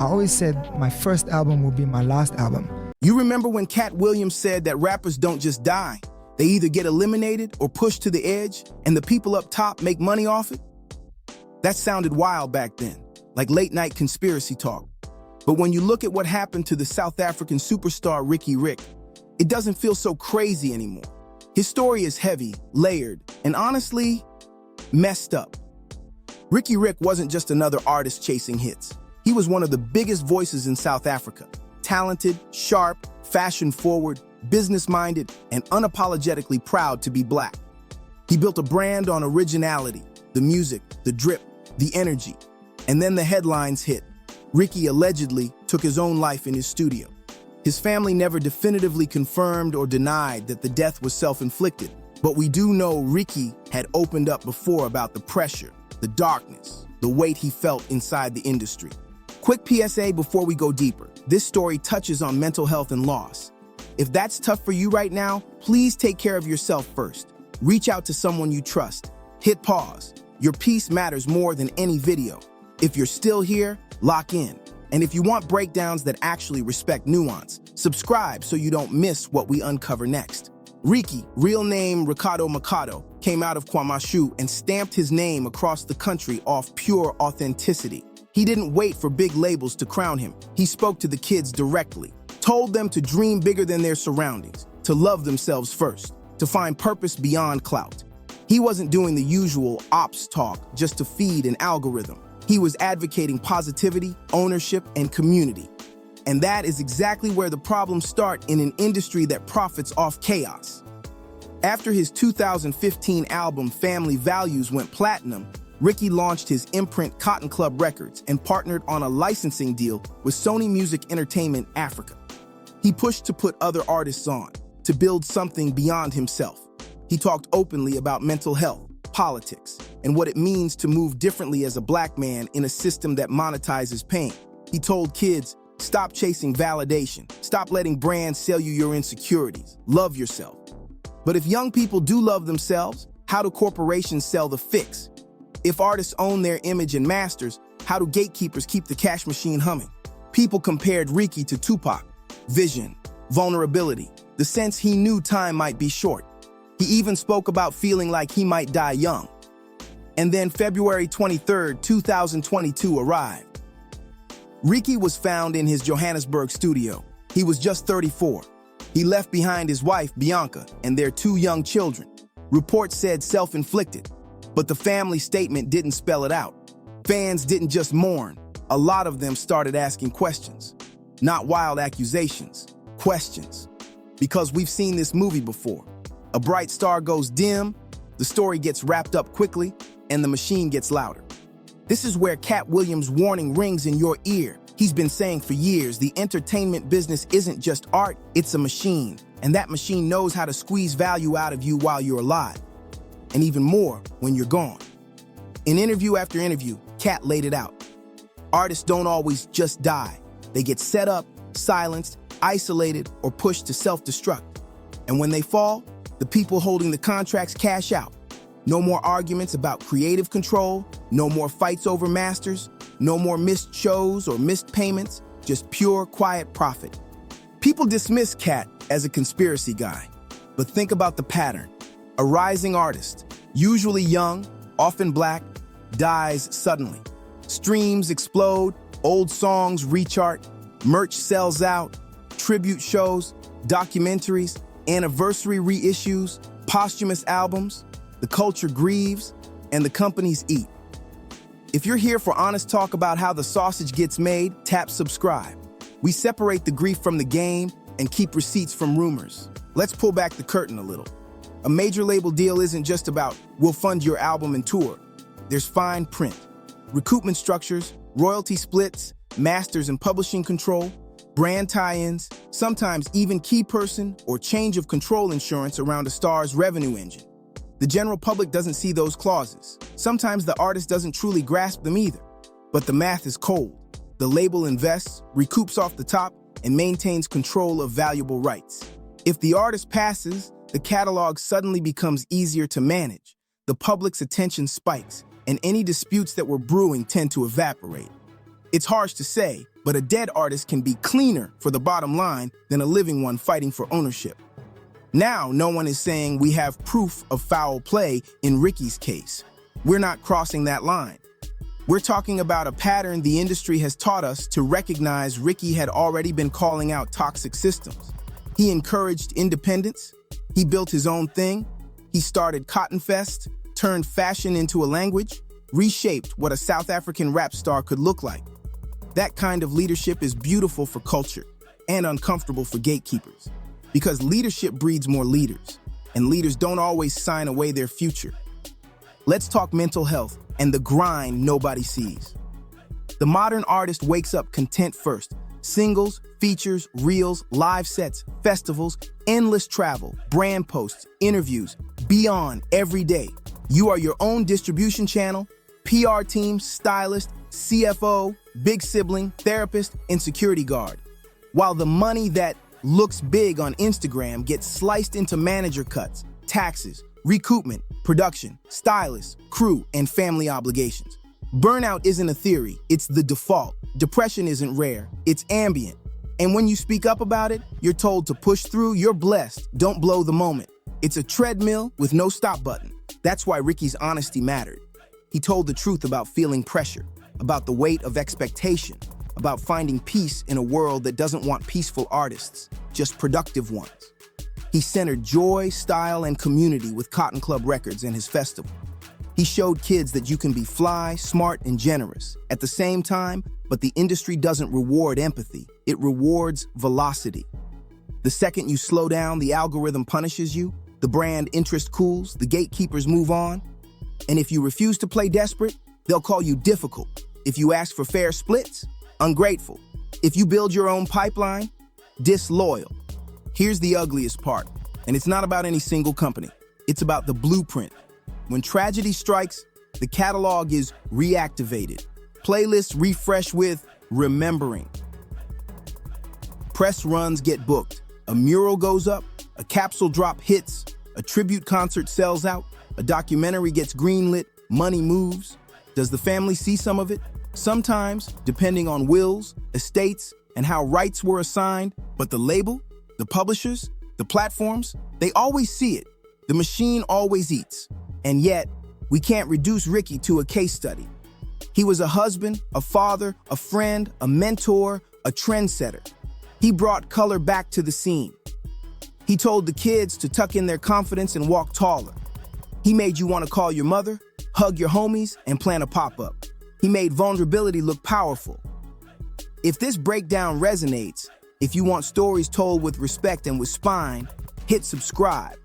I always said my first album will be my last album. You remember when Katt Williams said that rappers don't just die, they either get eliminated or pushed to the edge, and the people up top make money off it? That sounded wild back then, like late-night conspiracy talk. But when you look at what happened to the South African superstar Ricky Rick, it doesn't feel so crazy anymore. His story is heavy, layered, and honestly, messed up. Ricky Rick wasn't just another artist chasing hits. He was one of the biggest voices in South Africa. Talented, sharp, fashion-forward, business-minded, and unapologetically proud to be black. He built a brand on originality, the music, the drip, the energy. And then the headlines hit. Ricky allegedly took his own life in his studio. His family never definitively confirmed or denied that the death was self-inflicted, but we do know Ricky had opened up before about the pressure, the darkness, the weight he felt inside the industry. Quick PSA before we go deeper. This story touches on mental health and loss. If that's tough for you right now, please take care of yourself first. Reach out to someone you trust. Hit pause. Your peace matters more than any video. If you're still here, lock in. And if you want breakdowns that actually respect nuance, subscribe so you don't miss what we uncover next. Ricky, real name Ricardo Mikado, came out of KwaMashu and stamped his name across the country off pure authenticity. He didn't wait for big labels to crown him. He spoke to the kids directly, told them to dream bigger than their surroundings, to love themselves first, to find purpose beyond clout. He wasn't doing the usual ops talk just to feed an algorithm. He was advocating positivity, ownership, and community. And that is exactly where the problems start in an industry that profits off chaos. After his 2015 album Family Values went platinum, Ricky launched his imprint Cotton Club Records and partnered on a licensing deal with Sony Music Entertainment Africa. He pushed to put other artists on, to build something beyond himself. He talked openly about mental health, politics, and what it means to move differently as a black man in a system that monetizes pain. He told kids, stop chasing validation, stop letting brands sell you your insecurities, love yourself. But if young people do love themselves, how do corporations sell the fix? If artists own their image and masters, how do gatekeepers keep the cash machine humming? People compared Ricky to Tupac. Vision, vulnerability, the sense he knew time might be short. He even spoke about feeling like he might die young. And then February 23, 2022 arrived. Ricky was found in his Johannesburg studio. He was just 34. He left behind his wife, Bianca, and their 2 young children. Reports said self-inflicted, but the family statement didn't spell it out. Fans didn't just mourn. A lot of them started asking questions. Not wild accusations, questions. Because we've seen this movie before. A bright star goes dim, the story gets wrapped up quickly, and the machine gets louder. This is where Katt Williams' warning rings in your ear. He's been saying for years, the entertainment business isn't just art, it's a machine. And that machine knows how to squeeze value out of you while you're alive. And even more when you're gone. In interview after interview, Katt laid it out. Artists don't always just die. They get set up, silenced, isolated, or pushed to self-destruct. And when they fall, the people holding the contracts cash out. No more arguments about creative control, no more fights over masters, no more missed shows or missed payments, just pure, quiet profit. People dismiss Katt as a conspiracy guy, but think about the pattern. A rising artist, usually young, often black, dies suddenly. Streams explode, old songs rechart, merch sells out, tribute shows, documentaries, anniversary reissues, posthumous albums. The culture grieves, and the companies eat. If you're here for honest talk about how the sausage gets made, tap subscribe. We separate the grief from the game and keep receipts from rumors. Let's pull back the curtain a little. A major label deal isn't just about, we'll fund your album and tour. There's fine print. Recoupment structures, royalty splits, masters and publishing control, brand tie-ins, sometimes even key person or change of control insurance around a star's revenue engine. The general public doesn't see those clauses. Sometimes the artist doesn't truly grasp them either. But the math is cold. The label invests, recoups off the top, and maintains control of valuable rights. If the artist passes, the catalog suddenly becomes easier to manage. The public's attention spikes, and any disputes that were brewing tend to evaporate. It's harsh to say, But a dead artist can be cleaner for the bottom line than a living one fighting for ownership. Now, no one is saying we have proof of foul play in Ricky's case. We're not crossing that line. We're talking about a pattern the industry has taught us to recognize. Ricky had already been calling out toxic systems. He encouraged independence. He built his own thing. He started Cotton Fest, turned fashion into a language, reshaped what a South African rap star could look like. That kind of leadership is beautiful for culture and uncomfortable for gatekeepers, because leadership breeds more leaders, and leaders don't always sign away their future. Let's talk mental health and the grind nobody sees. The modern artist wakes up content first. Singles, features, reels, live sets, festivals, endless travel, brand posts, interviews, beyond every day. You are your own distribution channel, PR team, stylist, CFO, big sibling, therapist, and security guard. While the money that looks big on Instagram gets sliced into manager cuts, taxes, recoupment, production, stylists, crew, and family obligations. Burnout isn't a theory, it's the default. Depression isn't rare, it's ambient. And when you speak up about it, you're told to push through. You're blessed, don't blow the moment. It's a treadmill with no stop button. That's why Ricky's honesty mattered. He told the truth about feeling pressure, about the weight of expectation, about finding peace in a world that doesn't want peaceful artists, just productive ones. He centered joy, style, and community with Cotton Club Records and his festival. He showed kids that you can be fly, smart, and generous at the same time, but the industry doesn't reward empathy, it rewards velocity. The second you slow down, the algorithm punishes you, the brand interest cools, the gatekeepers move on. And if you refuse to play desperate, they'll call you difficult. If you ask for fair splits, ungrateful. If you build your own pipeline, disloyal. Here's the ugliest part, and it's not about any single company. It's about the blueprint. When tragedy strikes, the catalog is reactivated. Playlists refresh with remembering. Press runs get booked. A mural goes up, a capsule drop hits, a tribute concert sells out, a documentary gets greenlit, money moves. Does the family see some of it? Sometimes, depending on wills, estates, and how rights were assigned, but the label, the publishers, the platforms, they always see it. The machine always eats. And yet, we can't reduce Ricky to a case study. He was a husband, a father, a friend, a mentor, a trendsetter. He brought color back to the scene. He told the kids to tuck in their confidence and walk taller. He made you want to call your mother, hug your homies, and plan a pop-up. He made vulnerability look powerful. If this breakdown resonates, if you want stories told with respect and with spine, hit subscribe.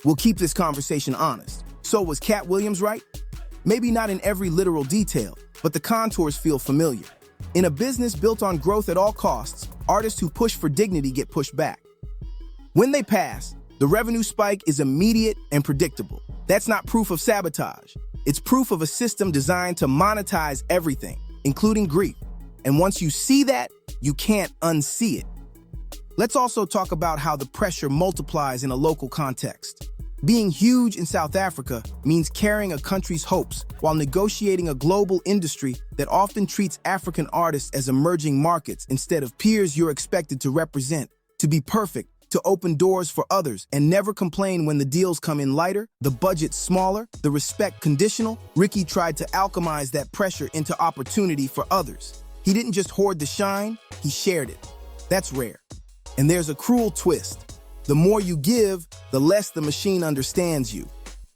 We'll keep this conversation honest. So was Katt Williams right? Maybe not in every literal detail, but the contours feel familiar. In a business built on growth at all costs, artists who push for dignity get pushed back. When they pass, the revenue spike is immediate and predictable. That's not proof of sabotage. It's proof of a system designed to monetize everything, including grief. And once you see that, you can't unsee it. Let's also talk about how the pressure multiplies in a local context. Being huge in South Africa means carrying a country's hopes while negotiating a global industry that often treats African artists as emerging markets instead of peers you're expected to represent, to be perfect, to open doors for others, and never complain when the deals come in lighter, the budget smaller, the respect conditional. Ricky tried to alchemize that pressure into opportunity for others. He didn't just hoard the shine, he shared it. That's rare. And there's a cruel twist. The more you give, the less the machine understands you.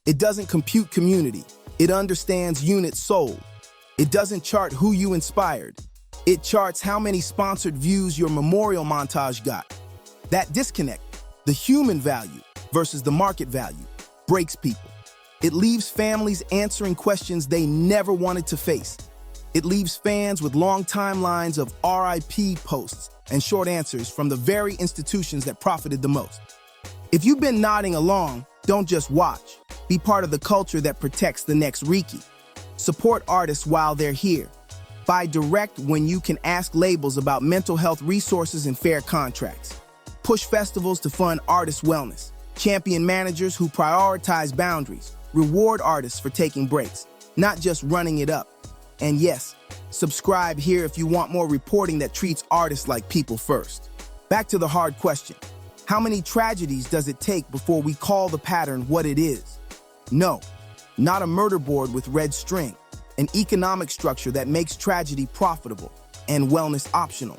It doesn't compute community. It understands units sold. It doesn't chart who you inspired. It charts how many sponsored views your memorial montage got. That disconnect, the human value versus the market value, breaks people. It leaves families answering questions they never wanted to face. It leaves fans with long timelines of RIP posts and short answers from the very institutions that profited the most. If you've been nodding along, don't just watch. Be part of the culture that protects the next Ricky. Support artists while they're here. Buy direct when you can. Ask labels about mental health resources and fair contracts. Push festivals to fund artist wellness. Champion managers who prioritize boundaries. Reward artists for taking breaks, not just running it up. And yes, subscribe here if you want more reporting that treats artists like people first. Back to the hard question. How many tragedies does it take before we call the pattern what it is? No, not a murder board with red string, an economic structure that makes tragedy profitable and wellness optional.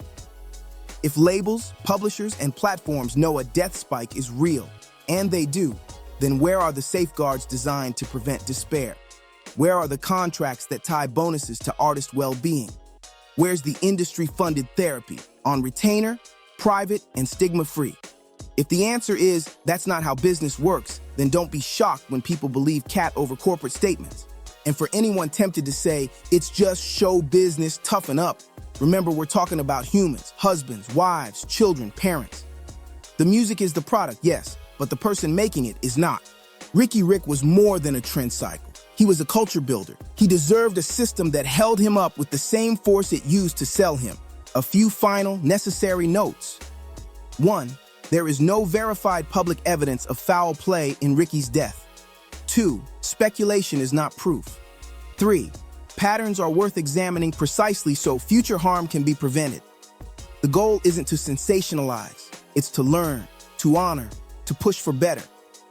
If labels, publishers, and platforms know a death spike is real, and they do, then where are the safeguards designed to prevent despair? Where are the contracts that tie bonuses to artist well-being? Where's the industry-funded therapy on retainer, private, and stigma-free? If the answer is that's not how business works, then don't be shocked when people believe Katt over corporate statements. And for anyone tempted to say, it's just show business, toughen up, remember we're talking about humans, husbands, wives, children, parents. The music is the product, yes, but the person making it is not. Ricky Rick was more than a trend cycle. He was a culture builder. He deserved a system that held him up with the same force it used to sell him. A few final, necessary notes. 1. There is no verified public evidence of foul play in Ricky's death. 2. Speculation is not proof. 3. Patterns are worth examining precisely so future harm can be prevented. The goal isn't to sensationalize, it's to learn, to honor, to push for better.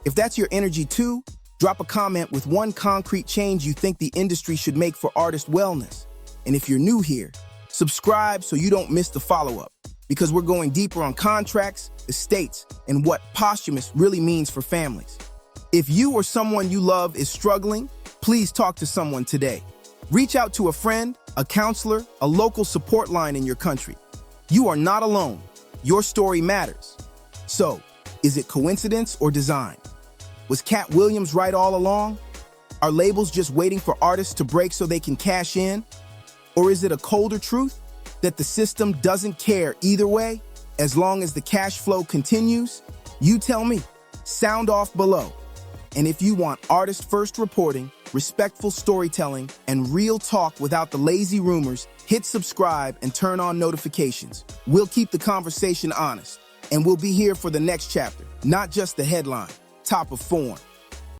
If that's your energy too, drop a comment with one concrete change you think the industry should make for artist wellness. And if you're new here, subscribe so you don't miss the follow-up, because we're going deeper on contracts, estates, and what posthumous really means for families. If you or someone you love is struggling, please talk to someone today. Reach out to a friend, a counselor, a local support line in your country. You are not alone. Your story matters. So, is it coincidence or design? Was Katt Williams right all along? Are labels just waiting for artists to break so they can cash in? Or is it a colder truth that the system doesn't care either way as long as the cash flow continues? You tell me. Sound off below. And if you want artist-first reporting, respectful storytelling, and real talk without the lazy rumors, hit subscribe and turn on notifications. We'll keep the conversation honest, and we'll be here for the next chapter, not just the headline. Top of form.